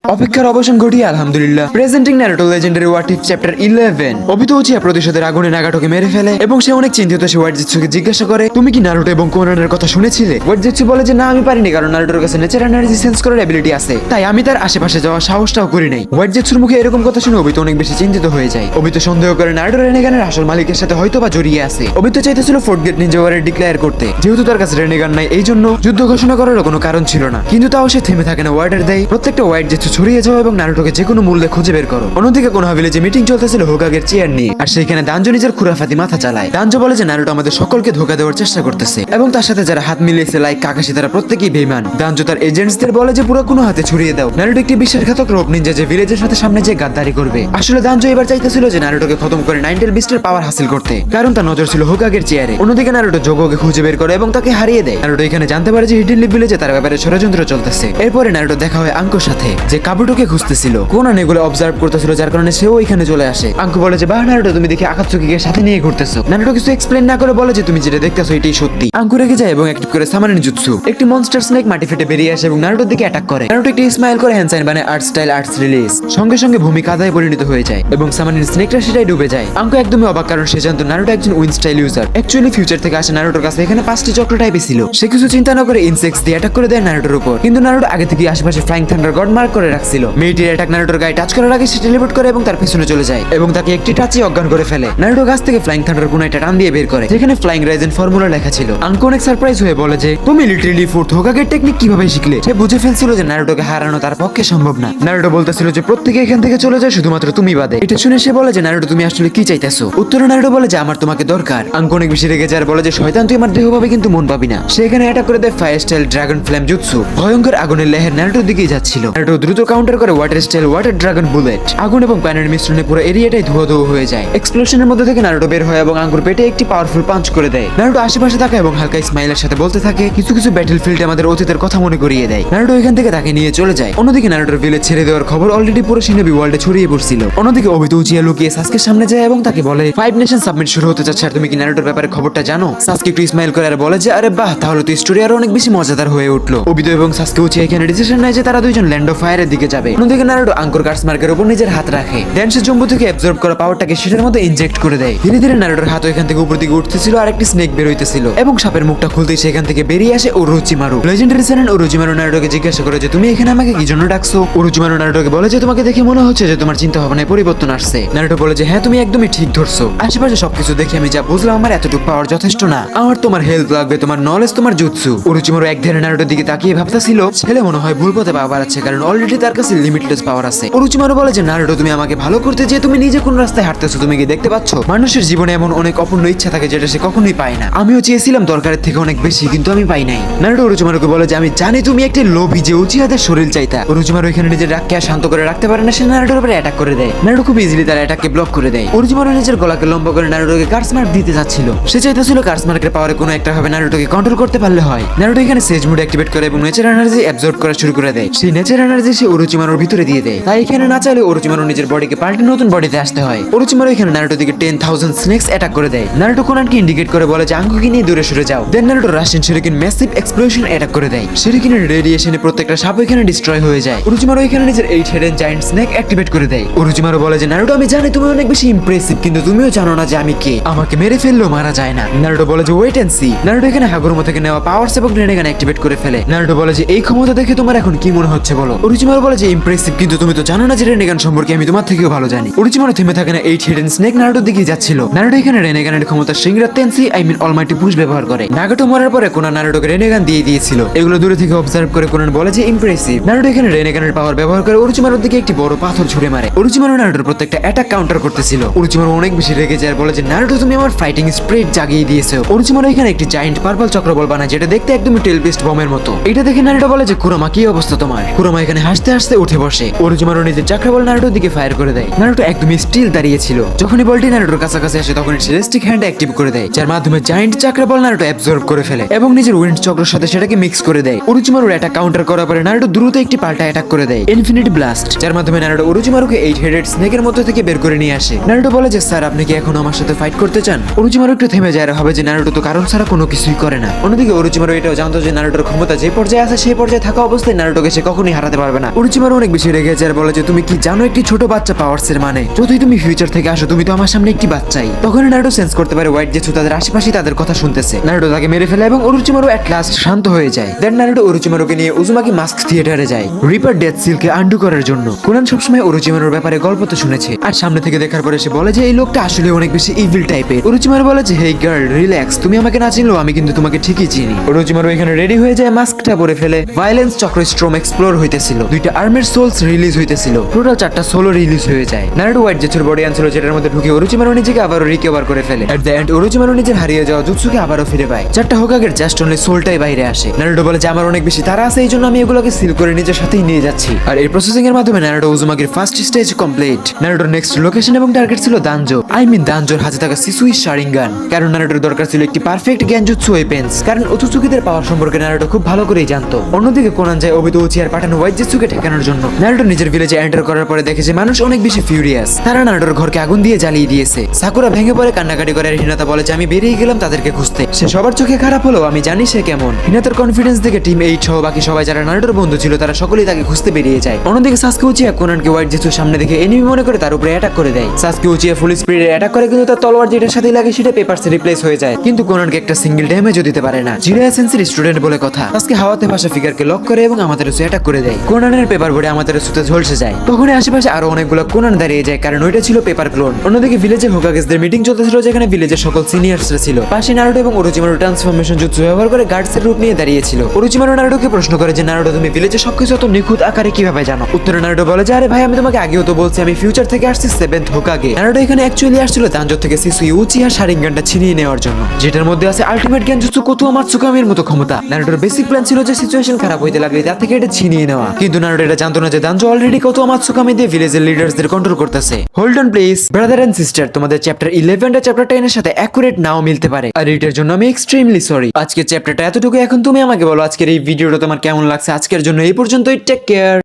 অপেক্ষার অবসান ঘটিয়ে আলহামদুলিল্লাহ presenting Naruto legendary what if chapter 11। Obito Uchiha প্রতিশোধের আগুনে নাগাটোকে মেরে ফেলে এবং সে অনেক চিন্তিত। সে হোয়াইট জিৎসুকে জিজ্ঞাসা করে, তুমি কি নারুটো এবং কোনানের কথা শুনেছিলে? হোয়াইট জিৎসু বলে যে না, আমি পারিনি, কারণ নারুটোর কাছে নেচার এনার্জি সেন্স করার এবিলিটি আছে, তাই আমি তার আশেপাশে যাওয়ার সাহসটাও করি নাই। হোয়াইট জিৎসুর মুখে এরকম কথা শুনে অবিতো অনেক বেশি চিন্তিত হয়ে যায়। অবিতো সন্দেহ করে নারুটো রেনেগানের আসল মালিকের সাথে হয়তোবা জড়িয়ে আছে। অবিতো চাইতেছিল ফোর্থ গেট নিনজা ওয়ারের ডিক্লেয়ার করতে, যেহেতু তার কাছে রেনেগান নাই, এই জন্য যুদ্ধ ঘোষণা করারও কোনো কারণ ছিল না। কিন্তু তাও সে থেমে থাকে না। ওয়ার্ডার দেয় প্রত্যেকটা হোয়াইট জিৎসু ছড়িয়ে যাও এবং নারুটোকে যে কোনো মূল্যে খুঁজে বের করো। অন্যদিকে কোনোহা ভিলেজে মিটিং চলতেছিল হোকাগের চেয়ার নিয়ে, আর সেখানে দাঞ্জো নিজের খুরাফাতি মাথা চালায়। দাঞ্জো বলে যে নারুটো আমাদের সকলকে ধোকা দেওয়ার চেষ্টা করতেছে এবং তার সাথে যারা হাত মিলিয়েছে লাইক কাকাশি, তারা প্রত্যেকেই বেঈমান। দাঞ্জো তার এজেন্টসদের বলে যে পুরো কোনো হাতে ছড়িয়ে দাও। নারুটো একটি বিশ্বাসঘাতক রোপ নিনজা যে ভিলেজের সাথে সামনে যে গাদ্দারি করবে। আসলে দাঞ্জো এবার চাইতেছিল যে নারুটোকে খতম করে নাইনটেল বিস্টের পাওয়ার হাসিল করতে, কারণ তার নজর ছিল হোকাগের চেয়ারে। অন্যদিকে নারুটো যোগোকে খুঁজে বের করে এবং তাকে হারিয়ে দেয়। নারুটো এখানে জানতে পারে যে হিডেন লিপ ভিলেজে তার ব্যাপারে ষড়যন্ত্র চলতেছে। এরপরে নারুটো দেখা হয় আঙ্কোর সাথে, যে কাবুটোকে খুঁজতেছিল। কোনান এগুলো অবজার্ভ করতেছিল, যার কারণে সেও এখানে চলে আসে। আঙ্কো বলে যে বাহ নারুটো, তুমি দেখি আকাতসুকিকে সাথে নিয়ে ঘুরতেছো। নারুটো কিছু এক্সপ্লেন না করে বলে যে তুমি যেটা দেখতেছো এটাই সত্যি। আঙ্কো রেগে যায় এবং অ্যাক্টিভ করে সামানিন জুৎসু। একটি মনস্টার স্নেক মাটি ফেটে বেরিয়ে আসে এবং নারুটোর দিকে অ্যাটাক করে। নারুটো একটি স্মাইল করে হ্যান্ড সাইন বানায় আর্ট স্টাইল আর্টস রিলিজ। সঙ্গে সঙ্গে ভূমি কাদায় পরিণত হয়ে যায় এবং সামানিন স্নেকটা সেটাই ডুবে যায়। আঙ্কো একদমই অবাক, কারণ সে জানতো নারুটো একজন win style user. Actually future থেকে আসে নারুটোর কাছে এখানে 5টি চক্র টাইপে ছিল। সে কিছু চিন্তা না করে ইনসেক্টস দিয়ে অ্যাটাক করে দেয় নারুটোর উপর। কিন্তু নারুটো আগে থেকে আশেপাশে ফ্লাইং থান্ডার গড মার্ক করে রাখছিল। মেয়েটির অ্যাটাক নারুটোর গায়ে টাচ করার আগে সে টেলিপোর্ট করে এবং তার পিছনে চলে যায় এবং তাকে একটি টাচে অজ্ঞান করে ফেলে। নারুটো গাছ থেকে ফ্লাইং থান্ডার কোনো একটা টান দিয়ে বের করে, যেখানে ফ্লাইং রাইজেন ফর্মুলা লেখা ছিল। আঙ্কো অনেক সারপ্রাইজ হয়ে বলে যে তুমি লিটারেলি ফোর্থ হোকাগের টেকনিক কিভাবে শিখলে? সে বুঝে ফেলছিল যে নারুটোকে হারানো তার পক্ষে সম্ভব না। নারুটো বলতেছিল যে প্রত্যেকে এখান থেকে চলে যায়, শুধুমাত্র তুমি বাদে। এটা শুনে সে বলে যে নারুটো, তুমি আসলে কি চাইতেছো? উত্তরে নারুটো বলে যে আমার তোমাকে দরকার। আঙ্কো অনেক বেশি রেগে যায় আর বলে যে শয়তান, তুই আমার দেহ পাবে কিন্তু মন পাবি না। সে এখানে অ্যাটাক করে দেয় fire style dragon flame jutsu. ভয়ঙ্কর আগুনের লেহের নারুটোর দিকেই যাচ্ছিল। নারুটো দ্রুত কাউন্টার করে water style water dragon bullet. আগুন এবং পানির মিশ্রণে পুরো এরিয়াটাই ধোয়া ধোয়া হয়ে যায়। এক্সপ্লোশনের মধ্যে থেকে নারুটো বের হয় এবং আঙ্গুর পেটে একটি পাওয়ারফুল পাঞ্চ করে দেয়। নারুটো আশেপাশে তাকায় এবং হালকা স্মাইলের সাথে বলতে থাকে কিছু কিছু ব্যাটলফিল্ডে আমাদের অতীতের কথা মনে করিয়ে দেয়। নারুটো এখান থেকে তাকে নিয়ে চলে যায়। অন্যদিকে নারুটোর ভিলেজ ছেড়ে দেওয়ার খবর অলরেডি পুরো শিনোবি ওয়ার্ল্ডে ছড়িয়ে পড়ছিল। অন্যদিকে অবিতো উচিয়া লুকিয়ে সাসকের সামনে যায় এবং তাকে বলে 5 নেশন সাবমিট শুরু হতে যাচ্ছে, আর তুমি কি নারুটোর ব্যাপারে খবরটা জানো? সাসকে একটু স্মাইল করে আর বলে যে আরে বাহ, তাহলে তো স্টোরি আরো অনেক বেশি মজাদার হয়ে উঠলো। অবিতো এবং সাসকে উচিয়া এখানে ডিসিশন নেয় যে তারা দুইজন ল্যান্ড অফ ফায়ারের দিকে যাবে। অন্যদিকে নারুটো আঙ্কর কার্স মার্কের উপর নিজের হাত রাখে। দেন সে জম্বু থেকে অ্যাবজর্ব করা পাওয়ারটাকে সেটার মধ্যে ইনজেক্ট করে দেয়। ধীরে ধীরে নারুটোর হাত এখান থেকে উপর দিকে উঠতেছিল আর একটি স্নেক বের হইতেছিল এবং সাপের মুখটা খুলতেই সেখান থেকে বেরিয়ে আসে ওরোচিমারু। লেজেন্ডারি সেনেন ওরোচিমারু নারুটোকে জিজ্ঞাসা করে যে তুমি এখানে আমাকে কি জন্য ডাকছো? ওরোচিমারু নারুটোকে বলে যে তোমাকে দেখে মনে হচ্ছে যে তোমার চিন্তা ভাবনায় পরিবর্তন আসছে। নারুটো বলে যে হ্যাঁ, তুমি একদমই ঠিক ধরছো। আশেপাশে সবকিছু দেখে আমি যা বুঝলাম আমার এতটুকু পাওয়ার যথেষ্ট না। আমার তোমার হেল্প লাগবে, তোমার নলেজ, তোমার জুৎসু। ওরোচিমারু এক ধ্যানে নারুটোর দিকে তাকিয়ে ভাবতেছিল ছেলে মনে হয় ভুল পথে পা বাড়াচ্ছে, কারণ অলরেডি তার কাছে লিমিটলেস পাওয়ার আছে। ওরোচিমারু বলে যে নারুটো, তুমি আমাকে ভালো করতে যে তুমি নিজে কোন রাস্তায় হাঁটতেছো তুমি কি দেখতে পাচ্ছ? মানুষের জীবনে এমন অনেক অপূর্ণ ইচ্ছা থাকে যেটা সে কখনোই পায় না। আমিও চেয়েছিলাম দরকারের থেকে অনেক বেশি, কিন্তু আমি পাই নাই। নারুটো ওরোচিমারুকে বলে যে আমি জানি তুমি একটি লোভী যে উচিয়াদের শরীর চাইতা। ওরোচিমারু এখানে নিজের রাগকে আর শান্ত করে রাখতে পারে না, সে নারুটোর উপরে অ্যাটাক করে দেয়। নারুটো খুব ইজিলি তার অ্যাটাককে ব্লক করে দেয়। ওরোচিমারু নিজের গলাকে লম্বা করে নারুটোকে কার্স মার্ক দিতে যাচ্ছিল। সে চাইতেছিল কার্স মার্কের পাওয়ারে কোনো একটা ভাবে নারুটোকে কন্ট্রোল করতে পারলে হয়। নারুটো এখানে সেজ মুড অ্যাক্টিভেট করে এবং নেচার এনার্জি অ্যাবজর্ব করা শুরু করে দেয়। সেই নেচার এনার্জি সে ওরোচিমারুর ভিতরে দিয়ে দেয়। তাই এখানে না চাইলে ওরোচিমারু নিজের বডিকে পাল্টে নতুন বডিতে আসতে হয়। ওরোচিমারু এখানে নারুটোর দিকে 10,000 স্নেকস অ্যাটাক করে দেয়। নারুটো কোনানকে ইন্ডিকেট করে বলে যে আঙ্কুকে নিয়ে দূরে সরে যাও। দেন নারুটো রাশিয়ান শুরিকেন ম্যাসিভ এক্সপ্লোশন অ্যাটাক করে দেয়। শুরিকেনের রেডিয়েশনে প্রত্যেকটা সাপ এখানে ডিস্ট্রয় হয়ে যায়। ওরোচিমারু এখানে নিজের 8 হেডেন জায়ান্ট স্নেক অ্যাক্টিভেট করে দেয়। ওরোচিমারু বলে যে নারুটো, আমি জানি তুমি অনেক বেশি ইমপ্রেসিভ, কিন্তু তুমিও জানো না যে আমি কে। আমাকে মেরে ফেললেও মারা যায় না। নারুটো বলে যে ওয়েট এন্ড সি। নারুটো এখানে হাগুরোমো থেকে নেওয়া পাওয়ারস এবং রেনেগান অ্যাক্টিভেট করে ফেলে। নারুটো বলে যে এই ক্ষমতা দেখে তোমার এখন কি মনে হচ্ছে বলো? ওরোচিমারু বলে যে ইমপ্রেসিভ, কিন্তু তুমি তো জানো না যে রেনেগান সম্পর্কে আমি তোমার থেকেও ভালো জানি। ওরোচিমারু থেমে থাকে না 8 হেডেন স্নেক নারুটোর দিকে যাচ্ছিল। নারুটো এখানে রেনেগানের ক্ষমতা সিংরা তেনসি অলমাইটি পুশ ব্যবহার করে। নাগাটো মরার পরে কোনান নারুটোকে রেনেগান দিয়ে দিয়েছিল। এগুলো দূরে থেকে অবজার্ভ করে কোনান বলে যে ইমপ্রেসিভ। নারুটো এখানে রেনেগানের পাওয়ার ব্যবহার করে ওরোচিমারুর দিকে একটি বড় পাথর ছুঁড়ে মারে। ওরোচিমারু নারুটোর প্রত্যেকটা অ্যাটাক কাউন্টার করতেছিল। ওরোচিমারু অনেক বেশি রেগে যায় আর বলে যে নারুটো, তুমি আমার ফাইটিং স্পিরিট জাগিয়ে দিয়েছো। ওরোচিমারু এখানে একটি জায়ান্ট পার্পল চক্র বল বানায়, যেটা দেখতে একদমই টেল বিস্ট বমের মতো। এটা দেখে নারুটো বলে যে কুরামা, কি অবস্থা তোমার? কুরামা এখানে হাসতে হাসতে উঠে বসে। ওরোচিমারু নিজের চাকরা বল নারুটোর দিকে ফায়ার করে দেয়। নারুটো একদমই স্টিল দাঁড়িয়ে ছিল। যখনই বলটি নারুটোর কাছাকাছি আসে তখনই সেলেস্টিক হ্যান্ড অ্যাক্টিভ করে দেয়, যার মাধ্যমে জায়ান্ট চাকরা বল নারুটো অ্যাবজর্ব করে ফেলে এবং নিজের উইন্ড চক্রের সাথে সেটাকে মিক্স করে দেয়। ওরোচিমারুর অ্যাটাক কাউন্টার করার পরে নারুটো দ্রুত একটি পাল্টা অ্যাটাক করে দেয়, ইনফিনিটি ব্লাস্ট, যার মাধ্যমে নারুটো ওরোচিমারুকে 8 হেডেড স্নেকের মধ্যে থেকে বের করে নিয়ে আসে। নারুটো বলে যে স্যার, আপনি কি এখন আমার সাথে ফাইট করতে চান? ওরোচিমারু একটু থেমে যায় আর ভাবে যে নারুটো তো কারণ ছাড়া কোনো কিছুই করে না। অন্যদিকে ওরোচিমারু এটাও জানতো যে নারুটোর ক্ষমতা যে পর্যায়ে আছে সেই পর্যায়ে থাকা অবস্থায় নারুটোকে সে কখনোই হারাতে পারবে না। না। ওরোচিমারু অনেক বেশি রেগে যায় আর বলে যে তুমি কি জানো একটি ছোট বাচ্চা পাওয়ার্স এর মানে? যতই তুমি ফিউচার থেকে আসো তুমি তো আমার সামনে একটি বাচ্চাই। তখন নারুটো সেন্স করতে পারে হোয়াইট জেটসু তাদের আশেপাশে তাদের কথা শুনতেছে। নারুটো তাকে মেরে ফেলে এবং ওরোচিমারু এট লাস্ট শান্ত হয়ে যায়। দেন নারুটো ওরোচিমারুকে নিয়ে উজুমাকি মাস্ক থিয়েটারে যায় রিপার ডেথ সিলকে আন্ডু করার জন্য। কোনান সবসময় ওরোচিমারুর ব্যাপারে গল্প তো শুনেছে আর সামনে থেকে দেখার পরে সে বলে যে এই লোকটা আসলে অনেক বেশি ইভিল টাইপের। ওরোচিমারু বলে যে হেই গার্ল রিল্যাক্স, তুমি আমাকে না চিনলেও আমি কিন্তু তোমাকে ঠিকই চিনি। ওরোচিমারু এখানে রেডি হয়ে যায়, মাস্কটা পরে ফেলে। ভায়োলেন্স চক্র স্ট্রম এক্সপ্লোর হইতেছিল, 2টা আর্মের সোলস রিলিজ হইতেছিল, টোটাল 4টা সোলো রিলিজ হয়ে যায়। নারুটো হোয়াইট জেটসুর বডি আনছিল যেটার মধ্যে ঢুকে ওরোচিমারু নিজেকে আবারও রিকভার করে ফেলে। এট দ্য এন্ড ওরোচিমারু নিজের হারিয়ে যাওয়া জুৎসুকে আবারও ফিরে পায়। 4টা হোকাগের জাস্ট অনলি সোলটাই বাইরে আসে। নারুটো বলে যে আমার অনেক বেশি তাড়া আছে, এই জন্য আমি এগুলোকে সিল করে নিজের সাথেই নিয়ে যাচ্ছি। আর এই প্রসেসিং এর মাধ্যমে নারুটো উজুমাকির ফার্স্ট স্টেজ কমপ্লিট। নারুটোর নেক্সট লোকেশন এবং টার্গেট ছিল দানজো, দানজোর হাতে থাকা সিসুই শারিঙ্গান। কারণ নারুটোর দরকার ছিল একটি পারফেক্ট গ্যানজুৎসু ওয়েপেন্স, কারণ ওতসুকিদের পাওয়ার সম্পর্কে নারুটো খুব ভালো করেই জানতো। অন্যদিকে কোনান যায় অবিতো উচিয়ার পাঠানো হোয়াইট জেটসুকে ঠেকানোর জন্য। নারুটো নিজের ভিলেজে এন্টার করার পরে দেখে যে মানুষ অনেক বেশি ফিউরিয়াস, তারা নারুটোর ঘরকে আগুন দিয়ে জ্বালিয়ে দিয়েছে। সাকুরা ভেঙে পড়ে কান্নাকাটি করে আর হিনাতা বলে যে আমি বেরিয়ে গেলাম তাদেরকে খুঁজতে। সে সবার চোখে খারাপ হলো, আমি জানি সে কেমন। হিনাতার কনফিডেন্স দেখে টিম 8 সহ বাকি সবাই যারা নারুটোর বন্ধু ছিল তারা সকলেই তাকে খুঁজতে বেরিয়ে যায়। অন্যদিকে সাসকে উচিয়া কোনানকে হোয়াইট জেটসুর সামনে দেখে এনিমি মনে করে তার উপরে অ্যাটাক করে দেয়। সাসকে উচিয়া ফুল স্পিডে অ্যাটাক করে কিন্তু তার তলোয়ার যেটার সাথে লাগে সেটা পেপারসে রিপ্লেস হয়ে যায়, কিন্তু কোনানকে একটা সিঙ্গেল ড্যামেজও দিতে পারে না। জিরায়া সেন্সের স্টুডেন্ট বলে কথা। সাসকে হাওয়াতে ভাসা ফিগারকে লক করে এবং আমাদেরসু অ্যাটাক করে দেয়। কোনানের পেপার বোর্ডে আমাদেরসুতে ঝলসে যায়। তখনই আশেপাশে আরো অনেকগুলো কোনান দাঁড়িয়ে যায়, কারণ ওইটা ছিল পেপার ক্লোন। অন্যদিকে ভিলেজে হোকাগেসদের মিটিং চলতেছিল, যেখানে ভিলেজের সকল সিনিয়রসরা ছিল। পাশে নারুটো এবং ওরোচিমারু ট্রান্সফরমেশন জুৎসু ব্যবহার করে গার্ডসের রূপ নিয়ে দাঁড়িয়েছিল। ওরোচিমারু নারুটোকে প্রশ্ন করে যে নারুটো তুমি ভিলেজে সবকিছু এত নিখুঁত আকারে কিভাবে জানো? উত্তরে নারুটো বলে যে আরে ভাই আমি তোমাকে আগেও তো বলছি আমি ফিউচার থেকে আসছি 7th হোকাগে। নারুটো এখানে অ্যাকচুয়ালি আসছিল দানজো থেকে সিসুই উচিয়া শারিঙ্গানটা ছিনিয়ে নেওয়ার জন্য, যেটার মধ্যে আছে আলটিমেট গেনজুৎসু কোতুয়া মাতসুকামির মতো ক্ষমতা। নারুটোর বেসিক প্ল্যান ছিল যে সিচুয়েশন খারাপ হইতে লাগলে তার থেকে এটা ছিনিয়ে নেওয়া, কিন্তু নারুটো এটা জানতো না যে দানজো অলরেডি কোতুয়া মাতসুকামি দিয়ে ভিলেজের লিডার্সদের কন্ট্রোল করতেছে। Hold on please brother and sister, তোমাদের চ্যাপ্টার 11 আর চ্যাপ্টার 10 এর সাথে অ্যাকুরেট নাও মিলতে পারে, আর এটার জন্য আমি এক্সট্রিমলি সরি। আজকের চ্যাপ্টারটা এতটুকু, এখন তুমি আমাকে বলো আজকের এই ভিডিওটা তোমার কেমন লাগছে। আজকের জন্য এই পর্যন্তই, টেক কেয়ার।